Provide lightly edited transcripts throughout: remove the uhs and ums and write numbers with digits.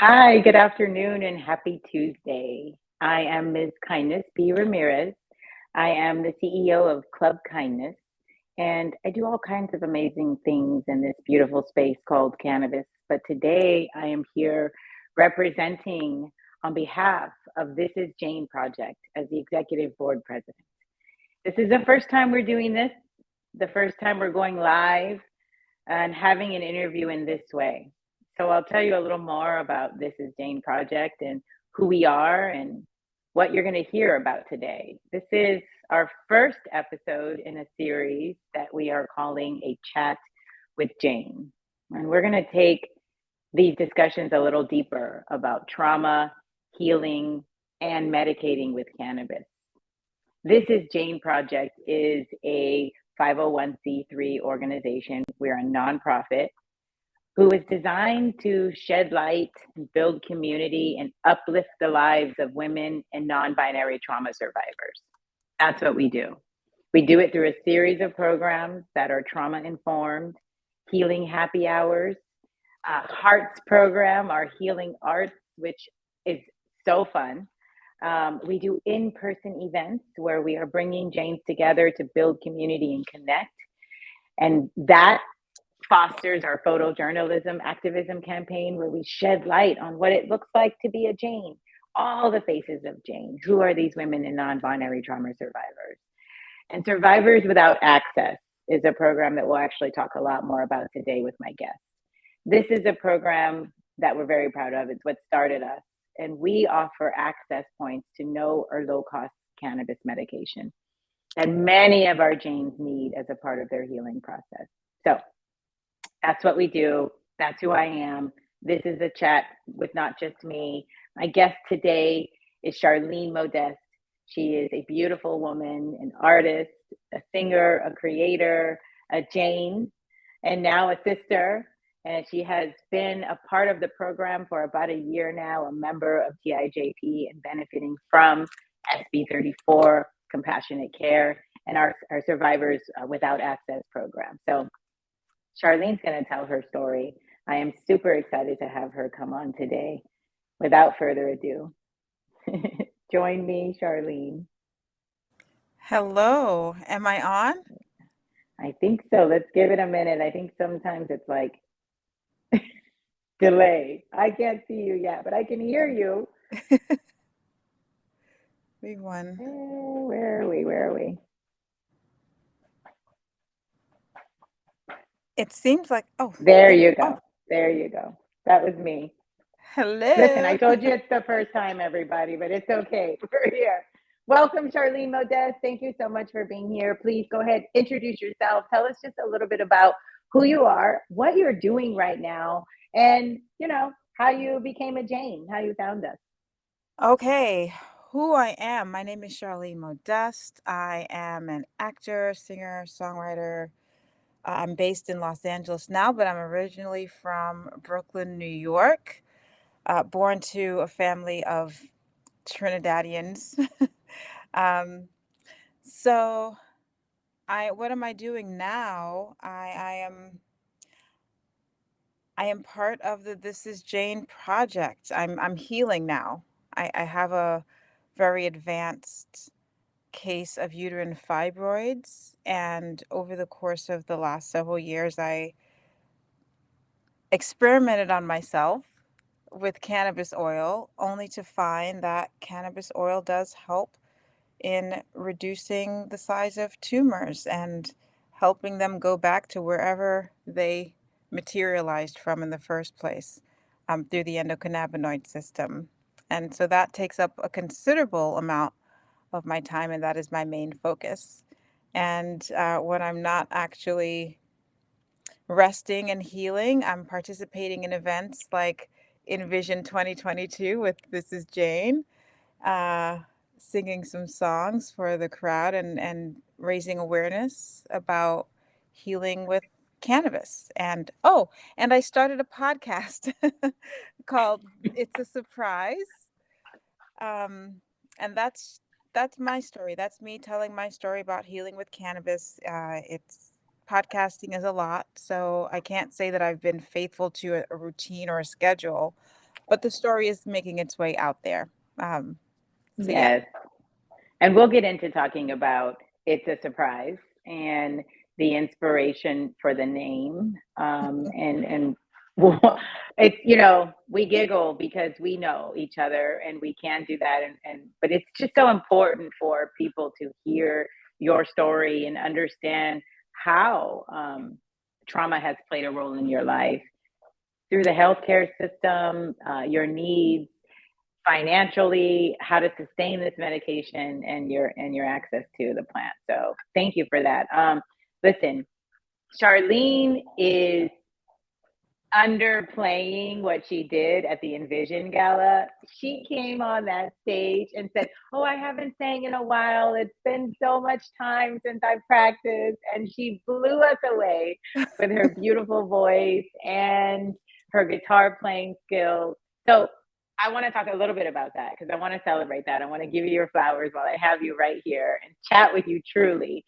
Hi, good afternoon and happy Tuesday. I am Ms. Kindness B. Ramirez. I am the CEO of Club Kindness, and I do all kinds of amazing things in this beautiful space called cannabis. But today I am here representing on behalf of This Is Jane Project as the executive board president. This is the first time we're doing this, the first time we're going live and having an interview in this way. So I'll tell you a little more about This Is Jane Project and who we are and what you're going to hear about today. This is our first episode in a series that we are calling A Chat with Jane. And we're going to take these discussions a little deeper about trauma, healing, and medicating with cannabis. This Is Jane Project is a 501c3 organization. We're a nonprofit who is designed to shed light, build community, and uplift the lives of women and non-binary trauma survivors. That's what we do. We do it through a series of programs that are trauma-informed, healing happy hours, Hearts program, our healing arts, which is so fun. We do in-person events where we are bringing Janes together to build community and connect. And that fosters our photojournalism activism campaign where we shed light on what it looks like to be a Jane, all the faces of Jane. Who are these women and non-binary trauma survivors? And Survivors Without Access is a program that we'll actually talk a lot more about today with my guest. This is a program that we're very proud of. It's what started us. And we offer access points to no or low cost cannabis medication that many of our Janes need as a part of their healing process. So that's what we do. That's who I am. This is a chat with not just me. My guest today is Charlene Modeste. She is a beautiful woman, an artist, a singer, a creator, a Jane, and now a sister. And she has been a part of the program for about a year now, a member of TIJP and benefiting from SB 34, Compassionate Care, and our Survivors Without Access program. So Charlene's going to tell her story. I am super excited to have her come on today. Without further ado, join me, Charlene. Hello, am I on? I think so. Let's give it a minute. I think sometimes it's like delay. I can't see you yet, but I can hear you. We won. Where are we? Where are we? It seems like, There you go. There you go. That was me. Listen, I Hello. told you it's the first time, everybody, but it's okay. We're here. Welcome, Charlene Modeste. Thank you so much for being here. Please go ahead, introduce yourself. Tell us just a little bit about who you are, what you're doing right now, and how you became a Jane, how you found us. Okay, who I am. My name is Charlene Modeste. I am an actor, singer, songwriter. I'm based in Los Angeles now, but I'm originally from Brooklyn, New York. Born to a family of Trinidadians. um, so what am I doing now? I am part of the This Is Jane project. I'm healing now. I have a very advanced case of uterine fibroids, and over the course of the last several years, I experimented on myself with cannabis oil, only to find that cannabis oil does help in reducing the size of tumors and helping them go back to wherever they materialized from in the first place, through the endocannabinoid system. And so that takes up a considerable amount of my time, and that is my main focus. And when I'm not actually resting and healing, I'm participating in events like Envision 2022 with This Is Jane, uh, singing some songs for the crowd and raising awareness about healing with cannabis. And I started a podcast called It's a Surprise. Um, and that's my story. That's me telling my story about healing with cannabis. It's Podcasting is a lot, so I can't say that I've been faithful to a routine or a schedule, but the story is making its way out there. Um, so yeah. Yes. And we'll get into talking about It's a Surprise and the inspiration for the name. And it's, we giggle because we know each other and we can do that. But it's just so important for people to hear your story and understand how trauma has played a role in your life through the healthcare system, your needs, financially, how to sustain this medication, and your access to the plant. So thank you for that. Listen, Charlene is underplaying what she did at the Envision Gala. She came on that stage and said, "Oh, I haven't sang in a while. It's been so much time since I've practiced." And she blew us away with her beautiful voice and her guitar playing skills. So I want to talk a little bit about that because I want to celebrate that. I want to give you your flowers while I have you right here and chat with you truly.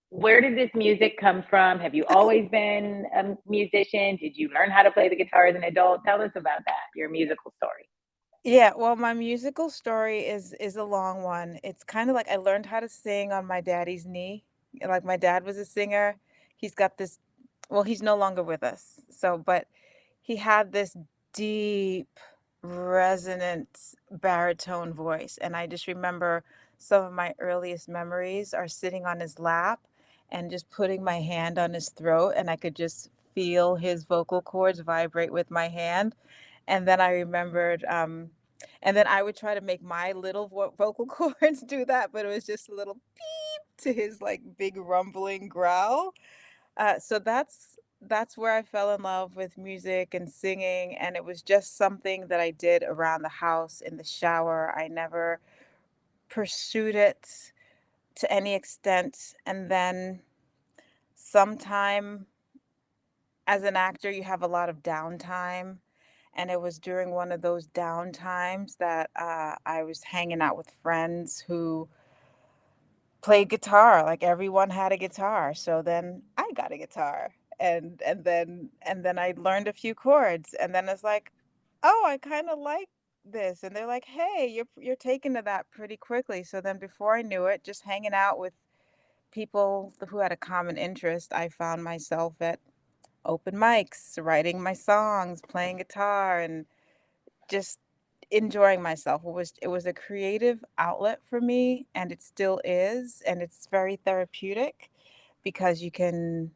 Where did this music come from? Have you always been a musician? Did you learn how to play the guitar as an adult? Tell us about that, your musical story. Yeah, well, my musical story is a long one. It's kind of like I learned how to sing on my daddy's knee. Like my dad was a singer. He's got this, well, he's no longer with us. So, but he had this deep, resonant baritone voice. And I just remember some of my earliest memories are sitting on his lap and just putting my hand on his throat, and I could just feel his vocal cords vibrate with my hand. And then I remembered, and then I would try to make my little vocal cords do that, but it was just a little beep to his like big rumbling growl. So that's where I fell in love with music and singing, and it was just something that I did around the house in the shower. I never pursued it to any extent. And then sometime as an actor, you have a lot of downtime. And it was during one of those down times that I was hanging out with friends who played guitar. Like everyone had a guitar. So then I got a guitar. And then I learned a few chords. And then it's like, oh, I kind of like this. And they're like, hey, you're taken to that pretty quickly. So then before I knew it, just hanging out with people who had a common interest, I found myself at open mics, writing my songs, playing guitar, and just enjoying myself. It was a creative outlet for me, and it still is, and it's very therapeutic because you can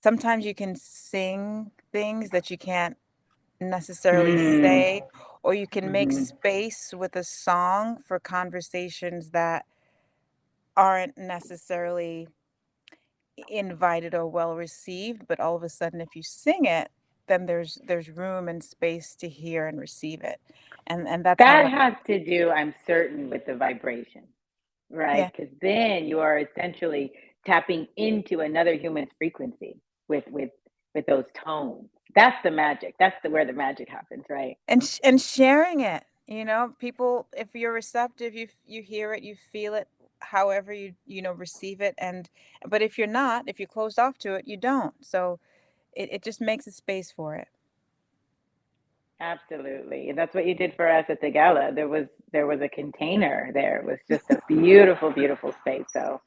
sometimes you can sing things that you can't necessarily Mm, say, or you can make hmm. space with a song for conversations that aren't necessarily invited or well received, but all of a sudden if you sing it, then there's room and space to hear and receive it. And that's how That I has to do, I'm certain, with the vibration, right? yeah. Because then you are essentially tapping into another human's frequency with those tones. That's the magic. That's where the magic happens, right? And sharing it, people, if you're receptive, you hear it, you feel it, however you receive it. And but if you're not, if you're closed off to it, you don't. So it just makes a space for it. Absolutely. And that's what you did for us at the gala. There was a container there. It was just a beautiful, beautiful space. So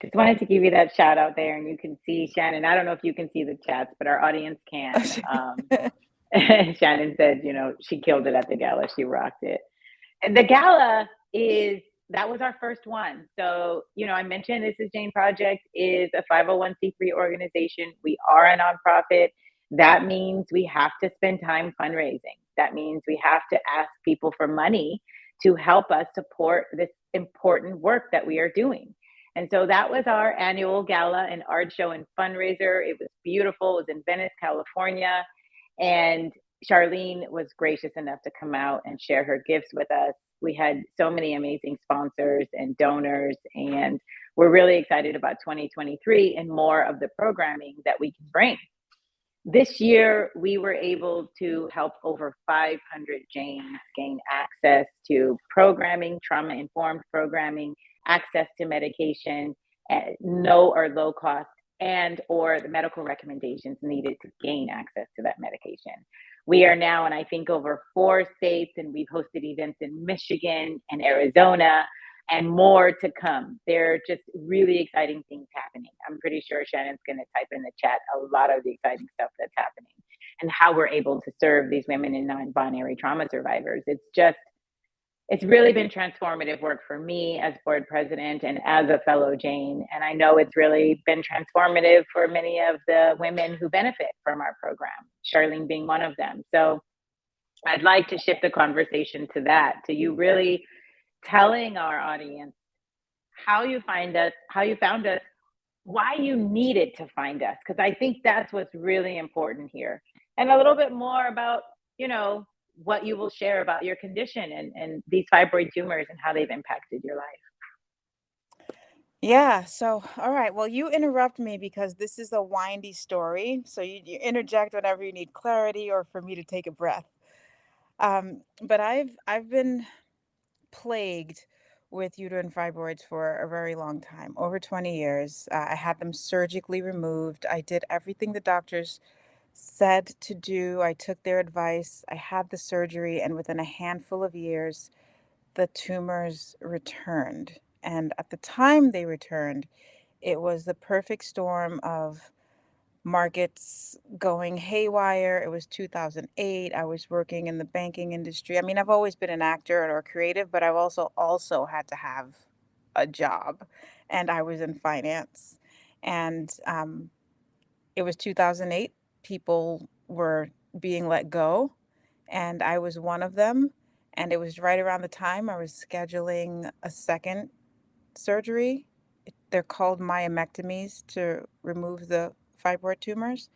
just wanted to give you that shout out there. And you can see Shannon. I don't know if you can see the chats, but our audience can. Shannon said, she killed it at the gala. She rocked it. And the gala is that was our first one. So, I mentioned This Is Jane Project is a 501c3 organization. We are a nonprofit. That means we have to spend time fundraising. That means we have to ask people for money to help us support this important work that we are doing. And so that was our annual gala and art show and fundraiser. It was beautiful. It was in Venice, California. And Charlene was gracious enough to come out and share her gifts with us. We had so many amazing sponsors and donors, and we're really excited about 2023 and more of the programming that we can bring. This year, we were able to help over 500 Janes gain access to programming, trauma informed programming, access to medication at no or low cost, and or the medical recommendations needed to gain access to that medication. We are now in, I think, over 4 states, and we've hosted events in Michigan and Arizona, and more to come. There are just really exciting things happening. I'm pretty sure Shannon's going to type in the chat a lot of the exciting stuff that's happening and how we're able to serve these women and non-binary trauma survivors. It's really been transformative work for me as board president and as a fellow Jane. And I know it's really been transformative for many of the women who benefit from our program, Charlene being one of them. So I'd like to shift the conversation to that, to you really telling our audience how you find us, how you found us, why you needed to find us, because I think that's what's really important here. And a little bit more about, what you will share about your condition and these fibroid tumors and how they've impacted your life. Yeah. So, all right. Well, you interrupt me because this is a windy story. So you interject whenever you need clarity or for me to take a breath. But I've been plagued with uterine fibroids for a very long time, over 20 years. I had them surgically removed. I did everything the doctors said to do. I took their advice. I had the surgery, and within a handful of years, the tumors returned. And at the time they returned, it was the perfect storm of markets going haywire. It was 2008. I was working in the banking industry. I mean, I've always been an actor or creative, but I've also had to have a job, and I was in finance. And it was 2008. People were being let go, and I was one of them. And it was right around the time I was scheduling a second surgery. They're called myomectomies to remove the fibroid tumors.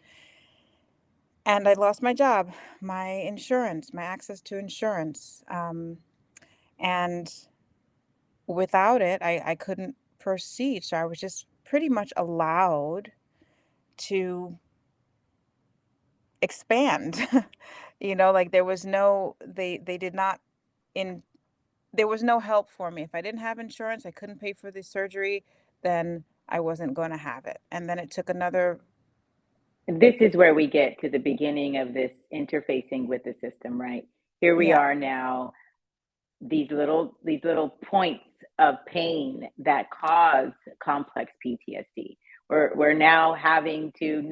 And I lost my job, my insurance, my access to insurance. And without it, I couldn't proceed. So I was just pretty much allowed to expand. Like there was no, they did not in, there was no help for me. If I didn't have insurance, I couldn't pay for the surgery, then I wasn't going to have it. And then it took another. This is where we get to the beginning of this interfacing with the system, right? Here we Yeah. are now, these little points of pain that cause complex PTSD. We're now having to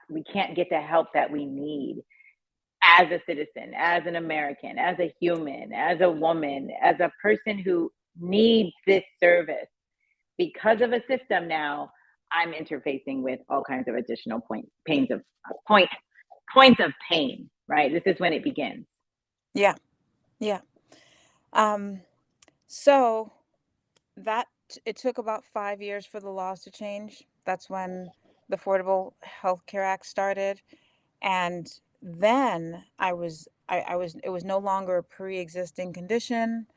we can't get the help that we need as a citizen, as an American, as a human, as a woman, as a person who needs this service. Because of a system now, I'm interfacing with all kinds of additional points of pain, right? This is when it begins. Yeah. Yeah. So that it took about 5 years for the laws to change. That's when the Affordable Health Care Act started. And then it was no longer a pre-existing condition,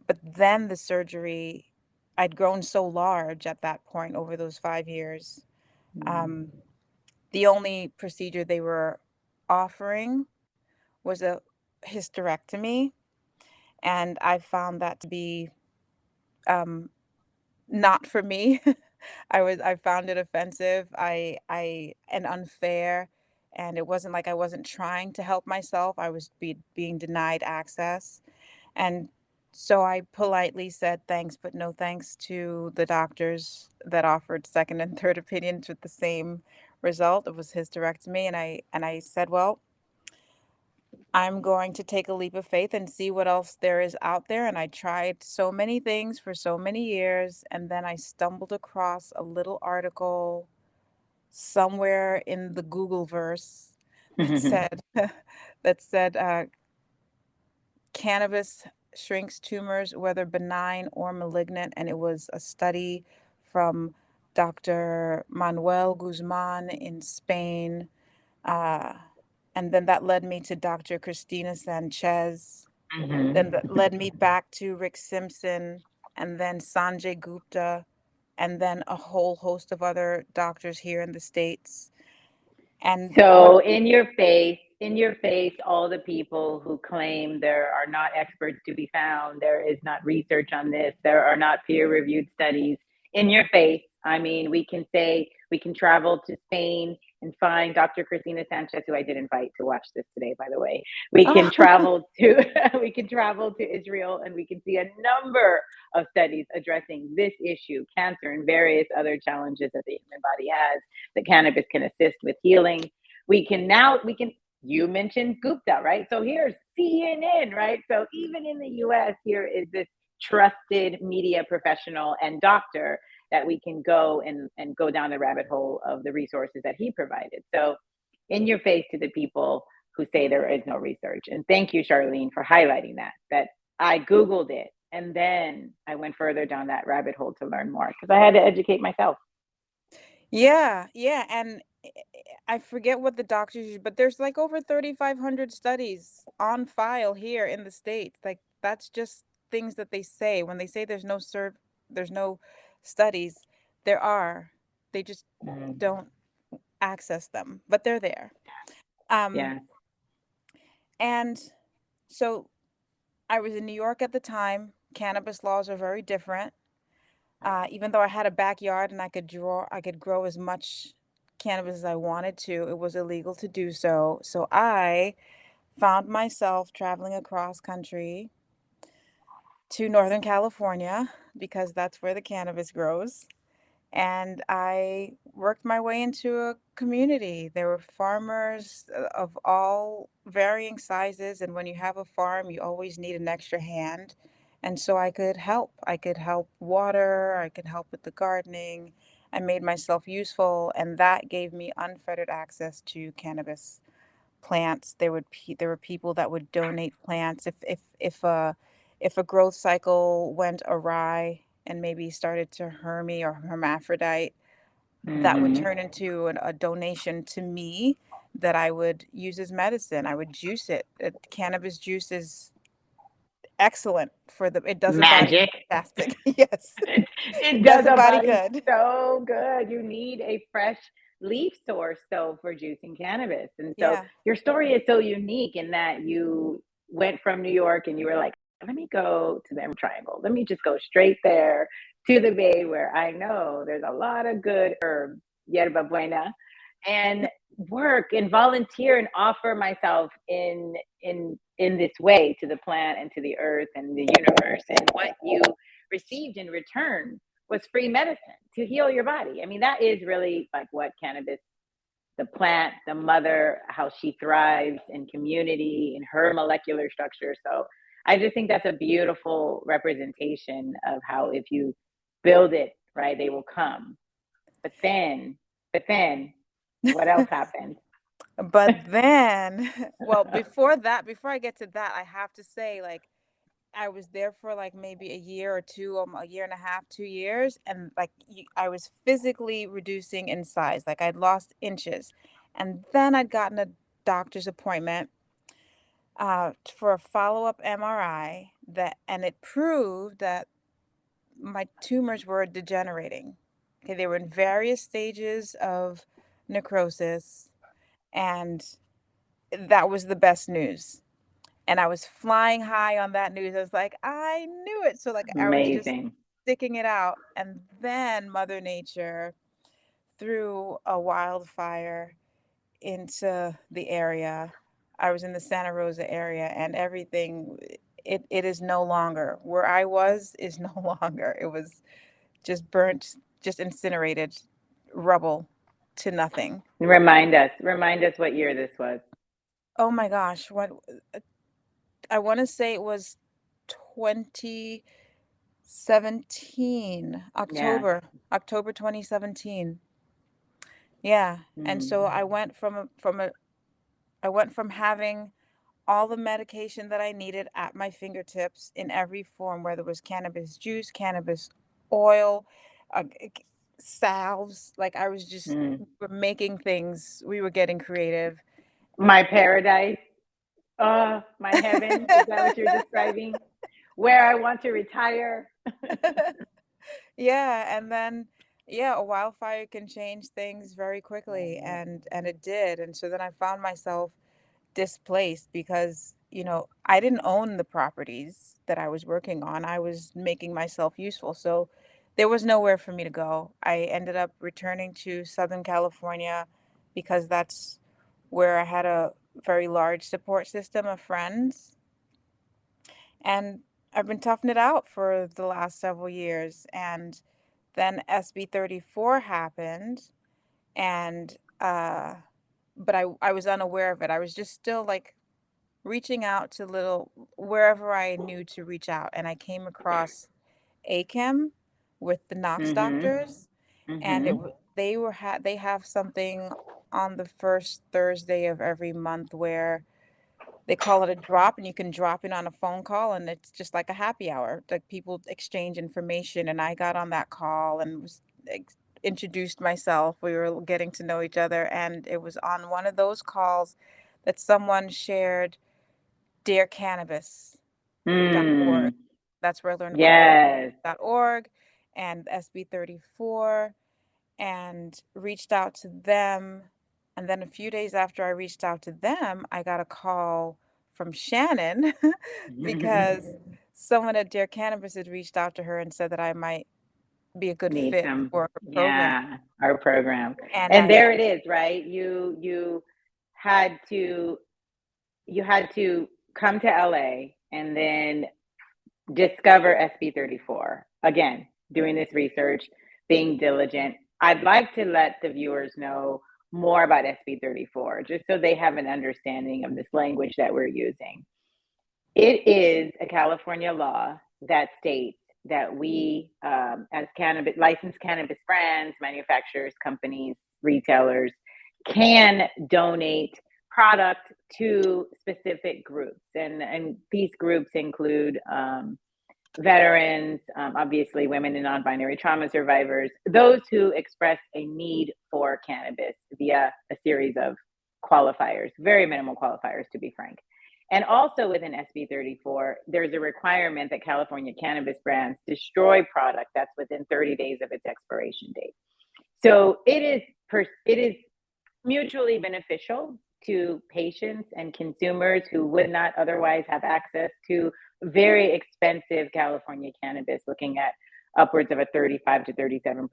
but then the surgery, I'd grown so large at that point over those 5 years. Um, the only procedure they were offering was a hysterectomy, and I found that to be um, not for me. I found it offensive, I and unfair, and it wasn't like I wasn't trying to help myself. I was being denied access. And so I politely said thanks, but no thanks to the doctors that offered second and third opinions with the same result. It was hysterectomy, and I said, well, I'm going to take a leap of faith and see what else there is out there. And I tried so many things for so many years. And then I stumbled across a little article somewhere in the Google verse that said, that said, cannabis shrinks tumors, whether benign or malignant. And it was a study from Dr. Manuel Guzman in Spain. Uh, and then that led me to Dr. Christina Sanchez. Then that led me back to Rick Simpson, and then Sanjay Gupta, and then a whole host of other doctors here in the States. And So in your face, all the people who claim there are not experts to be found, there is not research on this, there are not peer-reviewed studies, in your face. I mean, we can travel to Spain and find Dr. Christina Sanchez, who I did invite to watch this today, by the way. We can Oh, travel to we can travel to Israel, and we can see a number of studies addressing this issue, cancer, and various other challenges that the human body has that cannabis can assist with healing. We can you mentioned Gupta, right? So here's CNN, right? So even in the US, here is this trusted media professional and doctor that we can go and go down the rabbit hole of the resources that he provided. So in your face to the people who say there is no research. And thank you, Charlene, for highlighting that I Googled it and then I went further down that rabbit hole to learn more because I had to educate myself. yeah, yeah. And I forget what the doctors use, but there's like over 3,500 studies on file here in the States. Like that's just things that they say. When they say there's no studies, there are. They just Mm, don't access them, but they're there. Um, yeah. and so I was in New York at the time. Cannabis laws are very different. Even though I had a backyard and I could grow as much cannabis as I wanted to, it was illegal to do so. So I found myself traveling across country to Northern California because that's where the cannabis grows. And I worked my way into a community. There were farmers of all varying sizes, and when you have a farm, you always need an extra hand. And so I could help. I could help water, I could help with the gardening. I made myself useful, and that gave me unfettered access to cannabis plants. There were people that would donate plants if a growth cycle went awry and maybe started to hermy or hermaphrodite, that would Mm-hmm. turn into a donation to me that I would use as medicine. I would juice it. Cannabis juice is excellent for it does the body Magic. fantastic. Yes, It does does the a body body good. so good. You need a fresh leaf source though for juicing cannabis. And so Yeah. your story is so unique in that you went from New York and you were like, let me go to the Emerald Triangle. Let me just go straight there to the Bay where I know there's a lot of good herbs, yerba buena, and work and volunteer and offer myself in this way to the plant and to the earth and the universe. And what you received in return was free medicine to heal your body. I mean, that is really like what cannabis, the plant, the mother, how she thrives in community, in her molecular structure. So I just think that's a beautiful representation of how if you build it, right, they will come. But then, but then, what else happened? But then, well, before that, before I get to that, I have to say, like, I was there for like maybe a year or two, a year and a half, 2 years, and like I was physically reducing in size. Like I'd lost inches, and then I'd gotten a doctor's appointment for a follow-up MRI and it proved that my tumors were degenerating. Okay, they were in various stages of necrosis, and that was the best news. And I was flying high on that news. I was like, I knew it. So like I was just Amazing. sticking it out. And then Mother Nature threw a wildfire into the area. I was in the Santa Rosa area and everything it is no longer where I was is no longer. It was just burnt, just incinerated rubble to nothing. Remind us what year this was. Oh my gosh, what I want to say it was 2017, Yeah. October 2017. Yeah. And Mm. so I went from having all the medication that I needed at my fingertips in every form, whether it was cannabis juice, cannabis oil, salves. Like I was just Mm. we're making things. We were getting creative. My paradise. My heaven. Is that what you're describing? Where I want to retire. Yeah, and then yeah, a wildfire can change things very quickly, and it did. And so then I found myself displaced because, I didn't own the properties that I was working on. I was making myself useful. So there was nowhere for me to go. I ended up returning to Southern California because that's where I had a very large support system of friends. And I've been toughing it out for the last several years. And then SB 34 happened, and but I was unaware of it. I was just still like reaching out to little wherever I knew to reach out, and I came across ACAM with the Knox Mm-hmm. doctors, and Mm-hmm. they have something on the first Thursday of every month where they call it a drop, and you can drop in on a phone call, and it's just like a happy hour. Like people exchange information, and I got on that call and introduced myself. We were getting to know each other, and it was on one of those calls that someone shared dearcannabis.org. Mm. That's where I learned about Yes. dearcannabis.org and SB 34, and reached out to them. And then a few days after I reached out to them, I got a call from Shannon because someone at Dear Cannabis had reached out to her and said that I might be a good Need fit some, for her program. yeah, our program. And And I, there it is, right? Had to you had to come to LA and then discover SB 34. Again, doing this research, being diligent. I'd like to let the viewers know more about SB 34, just so they have an understanding of this language that we're using. It is a California law that states that we, as cannabis licensed cannabis brands, manufacturers, companies, retailers, can donate product to specific groups, and these groups include veterans, obviously women and non-binary trauma survivors, those who express a need for cannabis via a series of qualifiers, very minimal qualifiers, to be frank. And also within SB 34, there's a requirement that California cannabis brands destroy product that's within 30 days of its expiration date. So it is mutually beneficial to patients and consumers who would not otherwise have access to very expensive California cannabis, looking at upwards of a 35 to 37%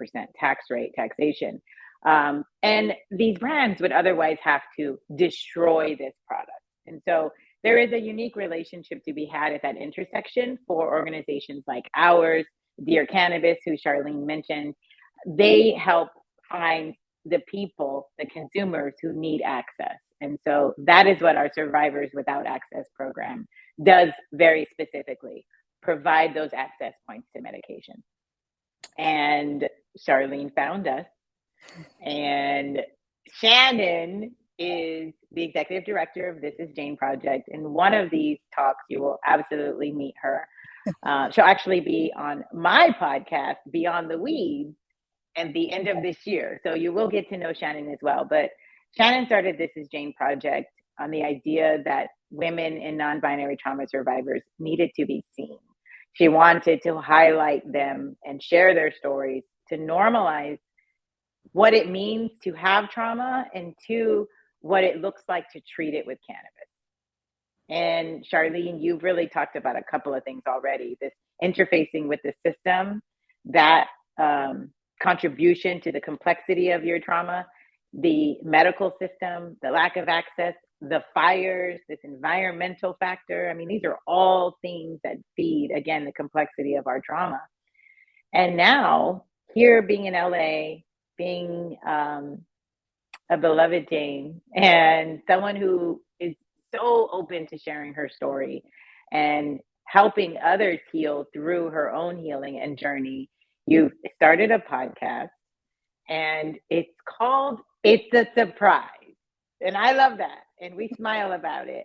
taxation. And these brands would otherwise have to destroy this product. And so there is a unique relationship to be had at that intersection for organizations like ours, Dear Cannabis, who Charlene mentioned. They help find the people, the consumers who need access. And so that is what our Survivors Without Access program does very specifically, provide those access points to medication. And Charlene found us, and Shannon is the executive director of This Is Jane Project. In one of these talks, you will absolutely meet her. She'll actually be on my podcast, Beyond the Weeds, at the end of this year. So you will get to know Shannon as well. But Shannon started This Is Jane Project on the idea that women and non-binary trauma survivors needed to be seen. She wanted to highlight them and share their stories to normalize what it means to have trauma, and two, what it looks like to treat it with cannabis. And Charlene, you've really talked about a couple of things already. This interfacing with the system, that contribution to the complexity of your trauma, the medical system, the lack of access, the fires, this environmental factor. I mean, these are all things that feed, again, the complexity of our trauma. And now, here being in LA, being a beloved Jane, and someone who is so open to sharing her story and helping others heal through her own healing and journey, you've started a podcast, and it's called It's a Surprise. And I love that. And we smile about it.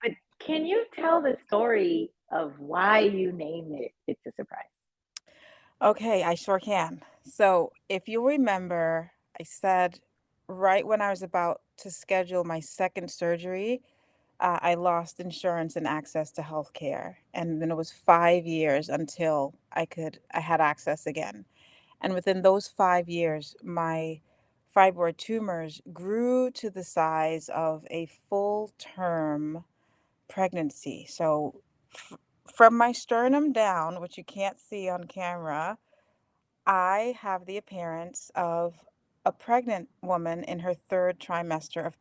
But can you tell the story of why you named it It's a Surprise? okay, I sure can. So if you remember, I said right when I was about to schedule my second surgery, I lost insurance and access to health care. And then it was 5 years until I had access again. And within those 5 years, my fibroid tumors grew to the size of a full term pregnancy. So from my sternum down, which you can't see on camera, I have the appearance of a pregnant woman in her third trimester of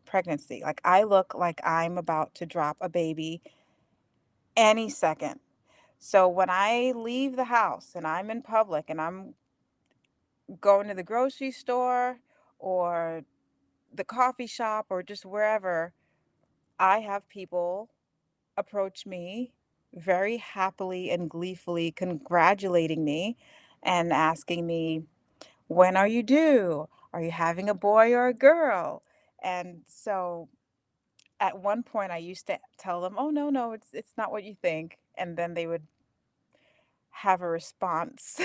pregnancy. Like, I look like I'm about to drop a baby any second. So when I leave the house and I'm in public and I'm going to the grocery store or the coffee shop or just wherever, I have people approach me very happily and gleefully congratulating me and asking me, "When are you due? Are you having a boy or a girl?" And so at one point I used to tell them, "Oh, no, no, it's not what you think." And then they would have a response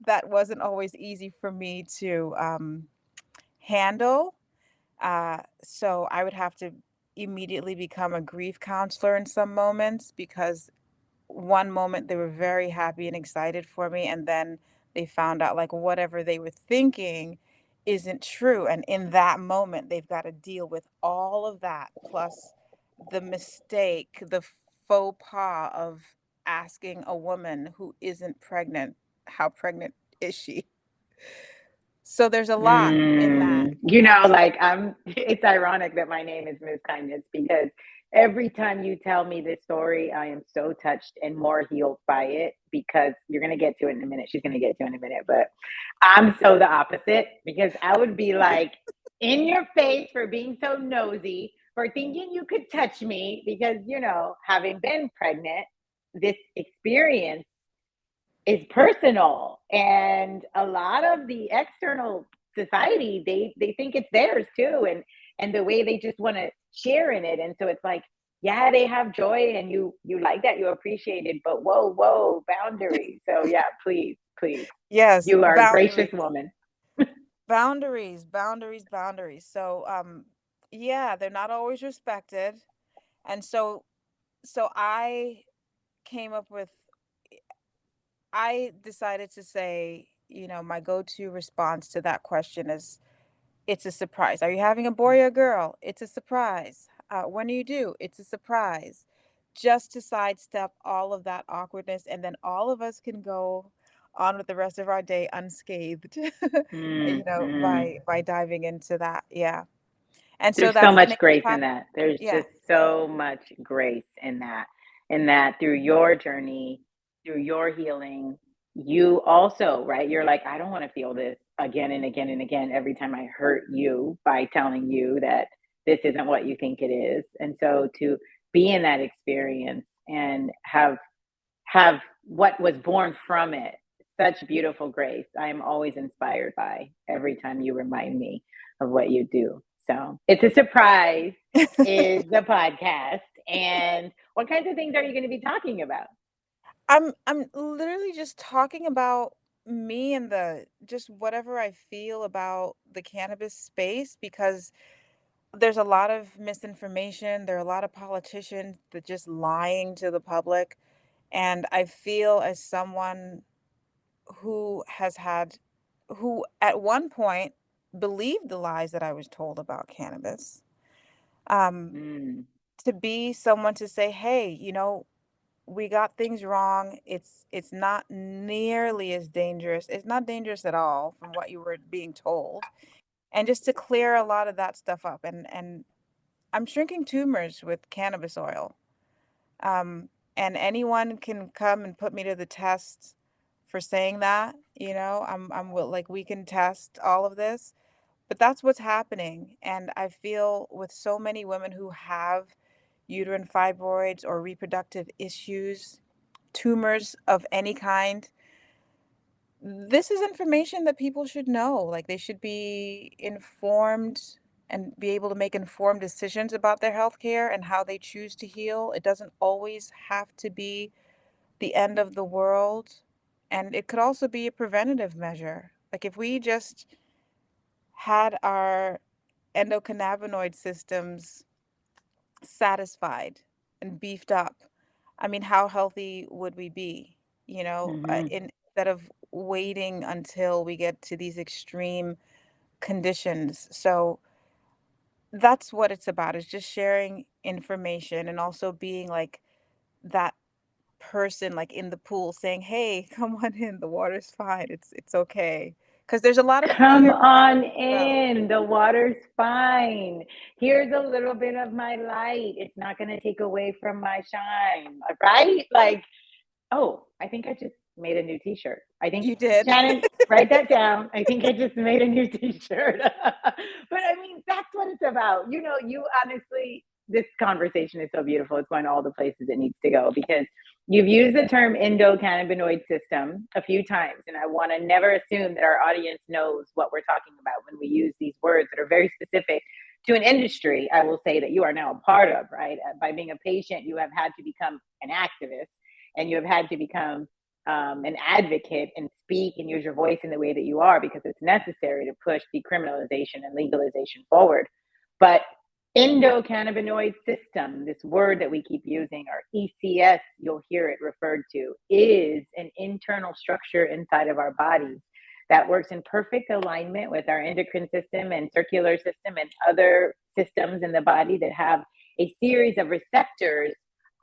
that wasn't always easy for me to handle. So I would have to immediately become a grief counselor in some moments because one moment they were very happy and excited for me, and then they found out like whatever they were thinking isn't true. And in that moment, they've got to deal with all of that plus the mistake, the faux pas of asking a woman who isn't pregnant, how pregnant is she? So there's a lot in that. And Like it's ironic that my name is Miss Kindness because every time you tell me this story, I am so touched and more healed by it because you're going to get to it in a minute. She's going to get to it in a minute, but I'm so the opposite because I would be like in your face for being so nosy, for thinking you could touch me because, having been pregnant, this experience is personal and a lot of the external society they think it's theirs too and the way they just want to share in it and so it's like yeah they have joy and you like that you appreciate it but whoa boundaries so yeah please yes, you are a gracious boundaries. woman. Boundaries, boundaries, boundaries. So, yeah, they're not always respected. And so came up with, I decided to say, my go-to response to that question is, it's a surprise. Are you having a boy or a girl? It's a surprise. When are you due? It's a surprise. Just to sidestep all of that awkwardness, and then all of us can go on with the rest of our day unscathed, Hmm. by diving into that. Yeah. And so There's so that's the much name of grace the in pod. that. There's Yeah. just so much grace in that through your journey, through your healing, you also, right? You're like, I don't want to feel this again and again and again every time I hurt you by telling you that this isn't what you think it is. And so to be in that experience and have what was born from it, such beautiful grace. I am always inspired by every time you remind me of what you do. So it's a surprise, is the podcast. And what kinds of things are you going to be talking about? I'm literally just talking about me and the just whatever I feel about the cannabis space because there's a lot of misinformation. There are a lot of politicians that just lying to the public. And I feel as someone who has had, who at one point believed the lies that I was told about cannabis, um, Mm, to be someone to say, hey, we got things wrong. It's not nearly as dangerous. It's not dangerous at all from what you were being told. And just to clear a lot of that stuff up. And I'm shrinking tumors with cannabis oil. Um, and anyone can come and put me to the test for saying that, like we can test all of this, but that's what's happening. And I feel with so many women who have uterine fibroids or reproductive issues, tumors of any kind, this is information that people should know. Like they should be informed and be able to make informed decisions about their health care and how they choose to heal. It doesn't always have to be the end of the world. And it could also be a preventative measure. Like if we just had our endocannabinoid systems satisfied and beefed up, I mean, how healthy would we be? hmm Instead of waiting until we get to these extreme conditions. So that's what it's about, is just sharing information and also being like that person like in the pool saying, "Hey, come on in. The water's fine. It's okay. Because there's a lot of Come fear with that on as well. in. The water's fine. Here's a little bit of my light. It's not going to take away from my shine, right? Like, oh, I think I just made a new t-shirt. I think, You did. Shannon, write that down. I think I just made a new t-shirt. But I mean, that's what it's about. You know, you honestly, this conversation is so beautiful. It's going all the places it needs to go because you've used the term endocannabinoid system a few times. And I want to never assume that our audience knows what we're talking about when we use these words that are very specific to an industry. I will say that you are now a part of, right? By being a patient, you have had to become an activist and you have had to become an advocate and speak and use your voice in the way that you are because it's necessary to push decriminalization and legalization forward. But endocannabinoid system, this word that we keep using, or ECS, you'll hear it referred to, is an internal structure inside of our bodies that works in perfect alignment with our endocrine system and circular system and other systems in the body that have a series of receptors,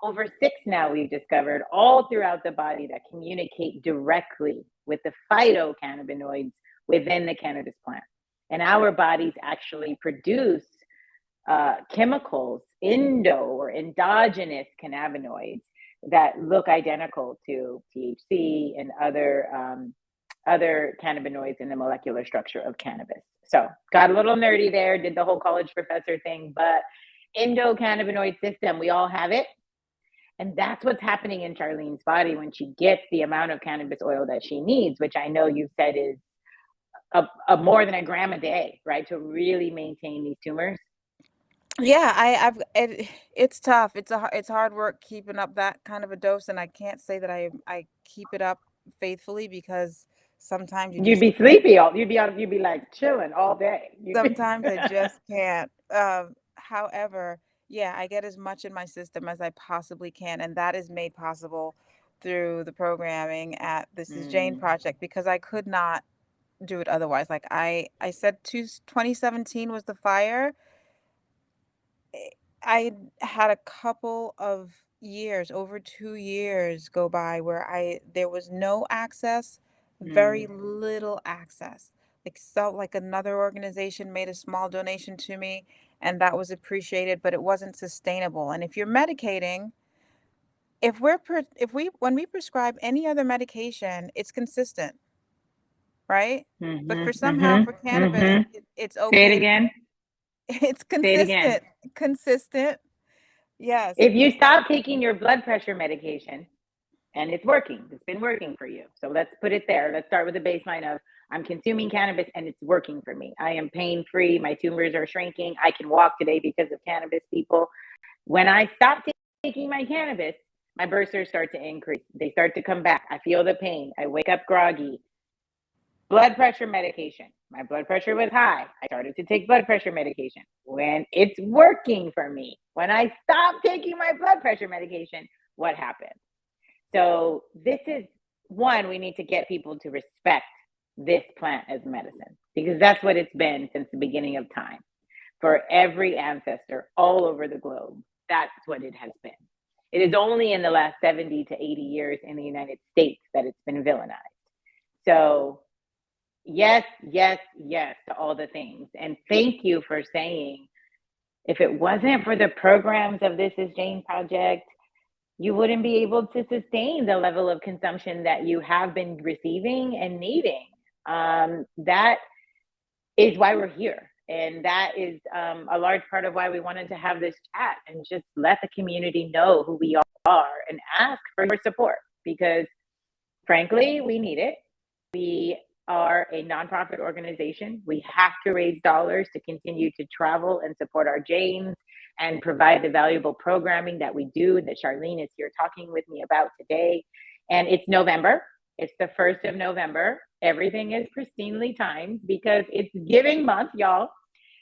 over 6 now we've discovered, all throughout the body that communicate directly with the phytocannabinoids within the cannabis plant. And our bodies actually produce chemicals, or endogenous cannabinoids that look identical to THC and other cannabinoids in the molecular structure of cannabis. So got a little nerdy there, did the whole college professor thing, but endocannabinoid system, we all have it. And that's what's happening in Charlene's body when she gets the amount of cannabis oil that she needs, which I know you've said is a more than a gram a day, right? To really maintain these tumors. Yeah, it's tough. It's hard work keeping up that kind of a dose, and I can't say that I keep it up faithfully because sometimes you You'd just be sleepy you'd be like chilling all day. sometimes I just can't. However, yeah, I get as much in my system as I possibly can, and that is made possible through the programming at This Is Jane Mm, Project because I could not do it otherwise. Like I said, 2017 was the fire. eh, I had a couple of years, over 2 years go by where there was no access, very mm, little access. Like another organization made a small donation to me and that was appreciated, but it wasn't sustainable. And if you're medicating, if we when we prescribe any other medication, it's consistent, right? But for somehow for cannabis, mm-hmm. it's Say it okay to again. it's Say it again. consistent. Yes. If you stop taking your blood pressure medication, and it's working. It's been working for you. So let's put it there. Let's start with the baseline of I'm consuming cannabis and it's working for me. I am pain free. My tumors are shrinking. I can walk today because of cannabis, people. When I stop taking my cannabis, my bursters start to increase. They start to come back. I feel the pain. I wake up groggy. Blood pressure medication. My blood pressure was high. I started to take blood pressure medication when it's working for me. When I stop taking my blood pressure medication, what happens? So this is one, we need to get people to respect this plant as medicine because that's what it's been since the beginning of time for every ancestor all over the globe. That's what it has been. It is only in the last 70 to 80 years in the United States that it's been villainized. So yes, yes, yes to all the things. And thank you for saying, if it wasn't for the programs of This Is Jane Project, you wouldn't be able to sustain the level of consumption that you have been receiving and needing. That is why we're here. And that is a large part of why we wanted to have this chat and just let the community know who we are and ask for your support because, frankly, we need it. We are a nonprofit organization. We have to raise dollars to continue to travel and support our Janes and provide the valuable programming that we do, that Charlene is here talking with me about today. And it's November. It's the 1st of November. Everything is pristinely timed because it's Giving Month, y'all.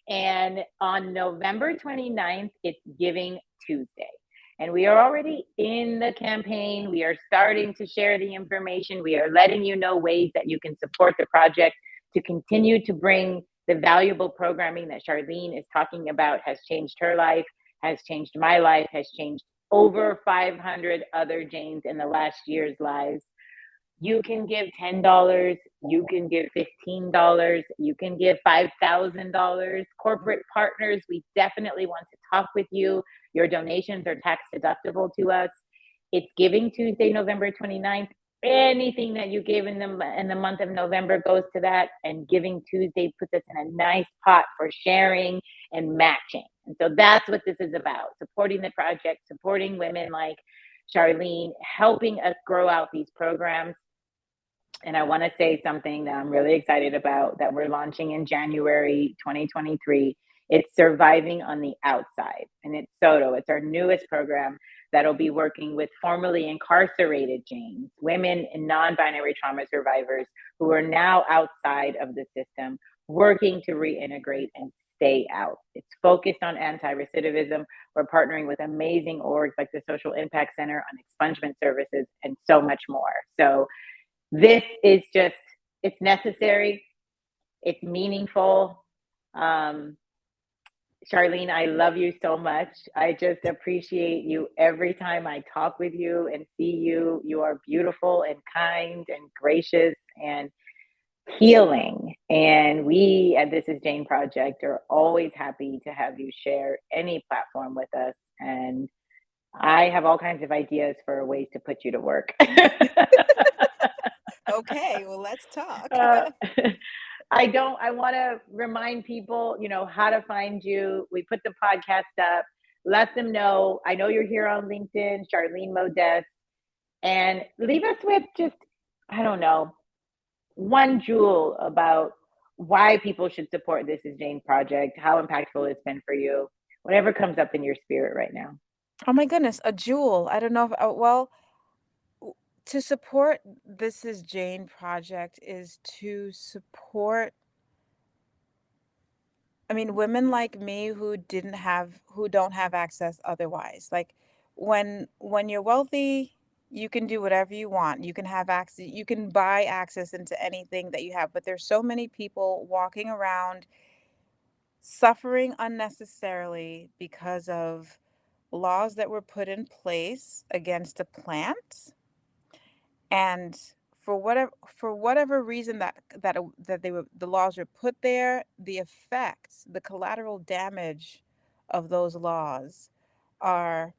And on November 29th, it's Giving Tuesday. And we are already in the campaign. We are starting to share the information. We are letting you know ways that you can support the project to continue to bring the valuable programming that Charlene is talking about has changed her life, has changed my life, has changed over 500 other Janes in the last year's lives. You can give $10, you can give $15, you can give $5,000. Corporate partners, we definitely want to talk with you. Your donations are tax deductible to us. It's Giving Tuesday, November 29th. Anything that you give in the month of November goes to that, and Giving Tuesday puts us in a nice pot for sharing and matching. And so that's what this is about: supporting the project, supporting women like Charlene, helping us grow out these programs. And I want to say something that I'm really excited about that we're launching in January 2023. It's Surviving on the Outside, and it's SOTO. It's our newest program that'll be working with formerly incarcerated Janes, women and non-binary trauma survivors who are now outside of the system, working to reintegrate and stay out. It's focused on anti-recidivism. We're partnering with amazing orgs like the Social Impact Center on expungement services and so much more. So this is just, it's necessary, it's meaningful. Charlene, I love you so much. I just appreciate you every time I talk with you and see you. You are beautiful and kind and gracious and healing. And we at This Is Jane Project are always happy to have you share any platform with us. And I have all kinds of ideas for ways to put you to work. Okay, well, let's talk. Uh, I want to remind people, how to find you. We put the podcast up. Let them know. I know you're here on LinkedIn, Charlene Modeste, and leave us with just, I don't know, one jewel about why people should support This Is Jane Project, how impactful it's been for you, whatever comes up in your spirit right now. Oh my goodness, a jewel. I don't know if, well, to support This Is Jane project is to support, I mean, women like me who don't have access otherwise. Like when you're wealthy, you can do whatever you want. You can have access, you can buy access into anything that you have, but there's so many people walking around suffering unnecessarily because of laws that were put in place against the plant. And for whatever reason that the laws were put there, the effects, the collateral damage of those laws are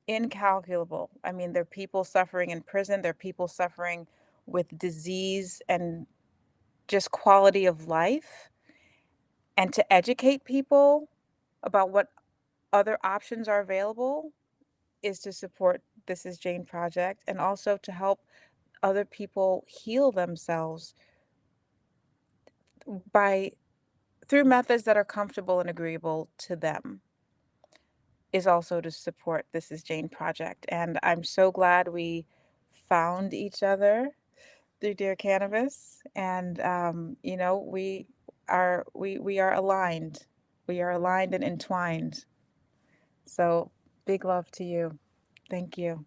incalculable. I mean, there are people suffering in prison, there are people suffering with disease and just quality of life. And to educate people about what other options are available is to support This Is Jane Project, and also to help other people heal themselves by through methods that are comfortable and agreeable to them, is also to support This Is Jane Project. And I'm so glad we found each other through Dear Cannabis. And we are aligned. We are aligned and entwined. So big love to you. Thank you.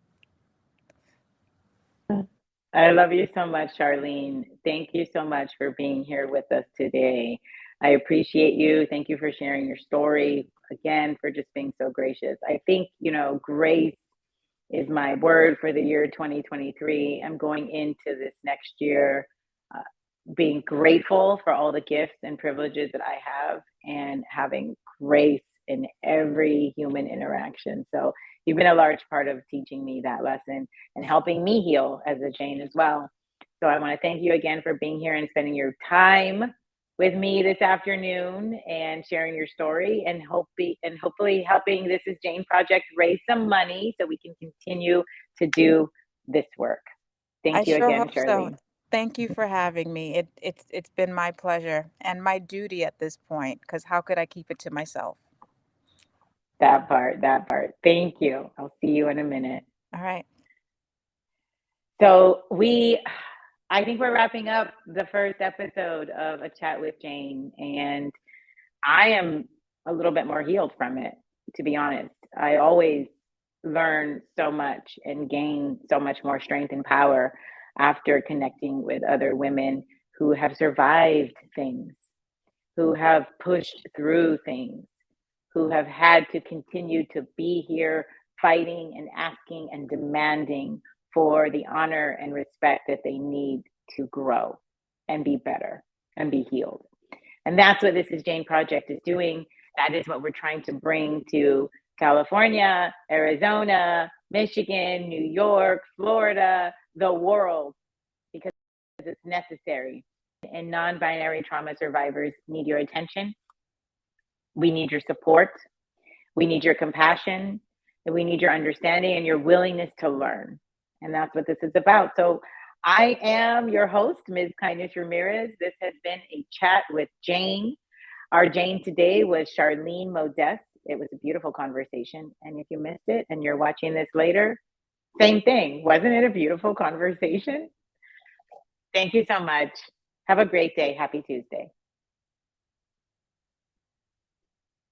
I love you so much, Charlene. Thank you so much for being here with us today. I appreciate you. Thank you for sharing your story. Again, for just being so gracious. I think, grace is my word for the year 2023. I'm going into this next year uh, being grateful for all the gifts and privileges that I have, and having grace in every human interaction. So you've been a large part of teaching me that lesson and helping me heal as a Jane as well. So I want to thank you again for being here and spending your time with me this afternoon and sharing your story, and hopefully helping This Is Jane Project raise some money so we can continue to do this work. I Thank you sure again, hope so. Charlene. Thank you for having me. It's been my pleasure and my duty at this point, because how could I keep it to myself? That part, that part. Thank you. I'll see you in a minute. All right. So I think we're wrapping up the first episode of A Chat with Jane, and I am a little bit more healed from it, to be honest. I always learn so much and gain so much more strength and power after connecting with other women who have survived things, who have pushed through things, who have had to continue to be here fighting and asking and demanding for the honor and respect that they need to grow and be better and be healed. And that's what This Is Jane Project is doing. That is what we're trying to bring to California, Arizona, Michigan, New York, Florida, the world, because it's necessary. And non-binary trauma survivors need your attention. We need your support. We need your compassion. And we need your understanding and your willingness to learn. And that's what this is about. So I am your host, Ms. Kindness Ramirez. This has been a chat with Jane. Our Jane today was Charlene Modeste. It was a beautiful conversation. And if you missed it and you're watching this later, same thing. Wasn't it a beautiful conversation? Thank you so much. Have a great day. Happy Tuesday.